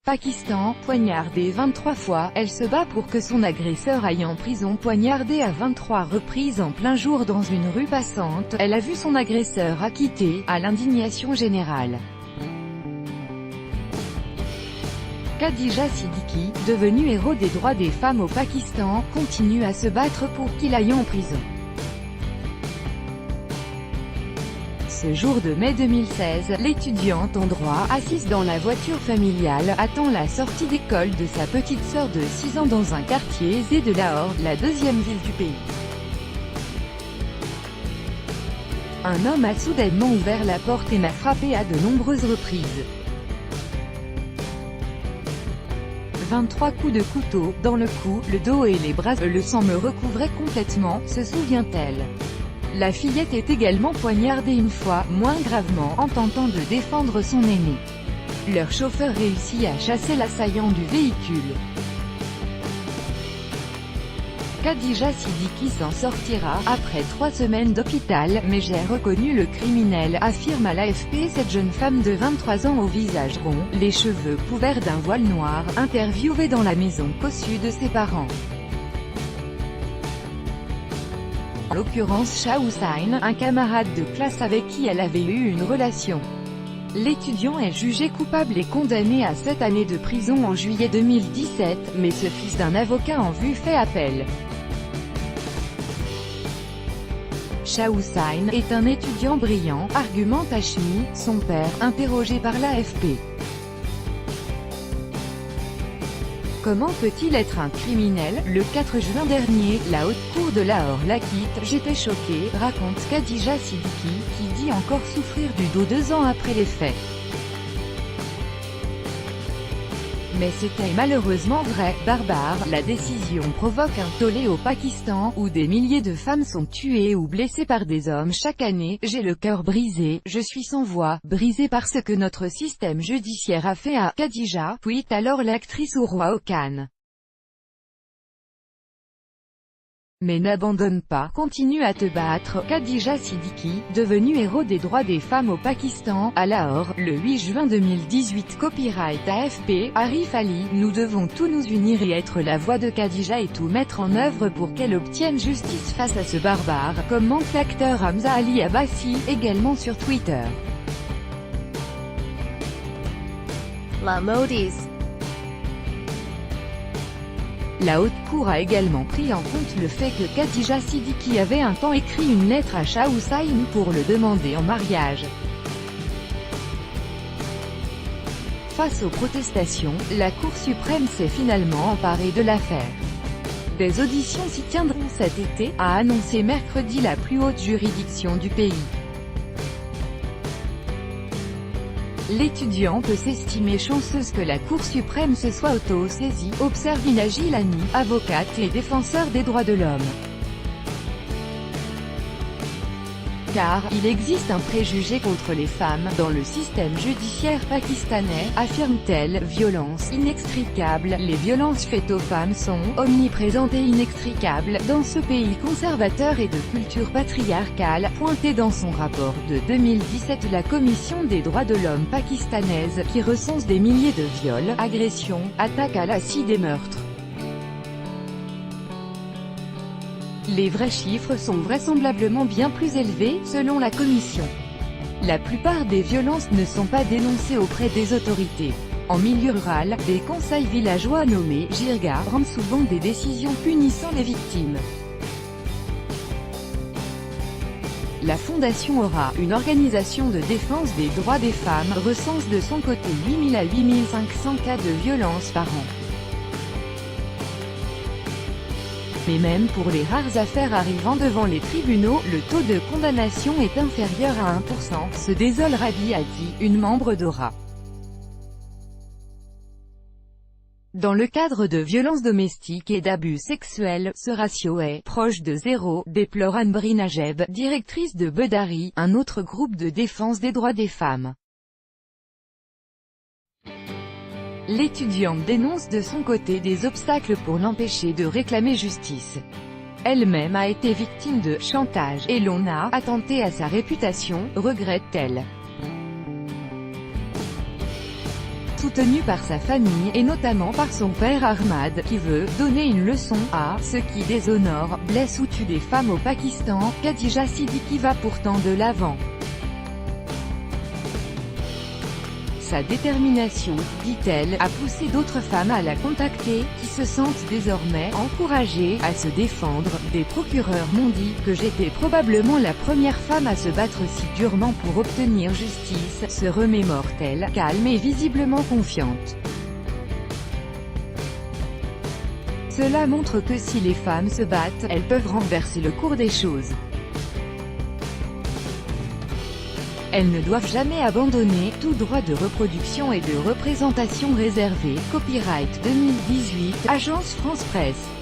Pakistan, poignardée 23 fois, elle se bat pour que son agresseur aille en prison. Poignardée à 23 reprises en plein jour dans une rue passante, elle a vu son agresseur acquitté, à l'indignation générale. Khadija Siddiqui, devenue héros des droits des femmes au Pakistan, continue à se battre pour qu'il aille en prison. Ce jour de mai 2016, l'étudiante en droit, assise dans la voiture familiale, attend la sortie d'école de sa petite sœur de 6 ans dans un quartier aisé de Lahore, la deuxième ville du pays. Un homme a soudainement ouvert la porte et m'a frappé à de nombreuses reprises. 23 coups de couteau, dans le cou, le dos et les bras, le sang me recouvrait complètement, se souvient-elle. La fillette est également poignardée une fois, moins gravement, en tentant de défendre son aîné. Leur chauffeur réussit à chasser l'assaillant du véhicule. Khadija Siddiqui s'en sortira, après 3 semaines d'hôpital, mais j'ai reconnu le criminel, affirme à l'AFP cette jeune femme de 23 ans au visage rond, les cheveux couverts d'un voile noir, interviewée dans la maison cossue de ses parents. En l'occurrence Shah Hussain, un camarade de classe avec qui elle avait eu une relation. L'étudiant est jugé coupable et condamné à 7 années de prison en juillet 2017, mais ce fils d'un avocat en vue fait appel. Shah Hussain est un étudiant brillant, argumente Hashmi, son père, interrogé par l'AFP. Comment peut-il être un criminel? Le 4 juin dernier, la haute cour de Lahore l'acquitte. J'étais choquée, raconte Khadija Siddiqui, qui dit encore souffrir du dos 2 ans après les faits. Mais c'était malheureusement vrai, barbare. La décision provoque un tollé au Pakistan, où des milliers de femmes sont tuées ou blessées par des hommes chaque année. J'ai le cœur brisé, je suis sans voix, brisée par ce que notre système judiciaire a fait à Khadija, tweet alors l'actrice Urwa Khan. Mais n'abandonne pas, continue à te battre. Khadija Siddiqui, devenue héros des droits des femmes au Pakistan, à Lahore, le 8 juin 2018. Copyright AFP, Arif Ali. Nous devons tous nous unir et être la voix de Khadija et tout mettre en œuvre pour qu'elle obtienne justice face à ce barbare, commente l'acteur Hamza Ali Abbasi, également sur Twitter. La Modis. La haute cour a également pris en compte le fait que Khadija Siddiqui avait un temps écrit une lettre à Shah Hussain pour le demander en mariage. Face aux protestations, la Cour suprême s'est finalement emparée de l'affaire. Des auditions s'y tiendront cet été, a annoncé mercredi la plus haute juridiction du pays. L'étudiant peut s'estimer chanceuse que la Cour suprême se soit auto-saisie, observe Ina Gilani, avocate et défenseur des droits de l'homme. Car, il existe un préjugé contre les femmes, dans le système judiciaire pakistanais, affirme-t-elle. Violence inextricable. Les violences faites aux femmes sont omniprésentes et inextricables, dans ce pays conservateur et de culture patriarcale, pointé dans son rapport de 2017 la Commission des droits de l'homme pakistanaise, qui recense des milliers de viols, agressions, attaques à l'acide et meurtres. Les vrais chiffres sont vraisemblablement bien plus élevés, selon la commission. La plupart des violences ne sont pas dénoncées auprès des autorités. En milieu rural, des conseils villageois nommés « Jirga » rendent souvent des décisions punissant les victimes. La Fondation Aura, une organisation de défense des droits des femmes, recense de son côté 8000 à 8500 cas de violence par an. Mais même pour les rares affaires arrivant devant les tribunaux, le taux de condamnation est inférieur à 1%, se désole Rabi Hadi, une membre d'Aura. Dans le cadre de violences domestiques et d'abus sexuels, ce ratio est proche de 0, déplore Anne-Brie Najeb, directrice de Bedari, un autre groupe de défense des droits des femmes. L'étudiante dénonce de son côté des obstacles pour l'empêcher de réclamer justice. Elle-même a été victime de chantage et l'on a attenté à sa réputation, regrette-t-elle. soutenu par sa famille, et notamment par son père Ahmad, qui veut « donner une leçon à ceux qui déshonorent, blessent ou tuent des femmes au Pakistan ». Khadija Siddiqui va pourtant de l'avant. Sa détermination, dit-elle, a poussé d'autres femmes à la contacter, qui se sentent désormais encouragées à se défendre. Des procureurs m'ont dit que j'étais probablement la première femme à se battre si durement pour obtenir justice, se remémore-t-elle, calme et visiblement confiante. Cela montre que si les femmes se battent, elles peuvent renverser le cours des choses. Elles ne doivent jamais abandonner tout droit de reproduction et de représentation réservé. Copyright 2018, Agence France Presse.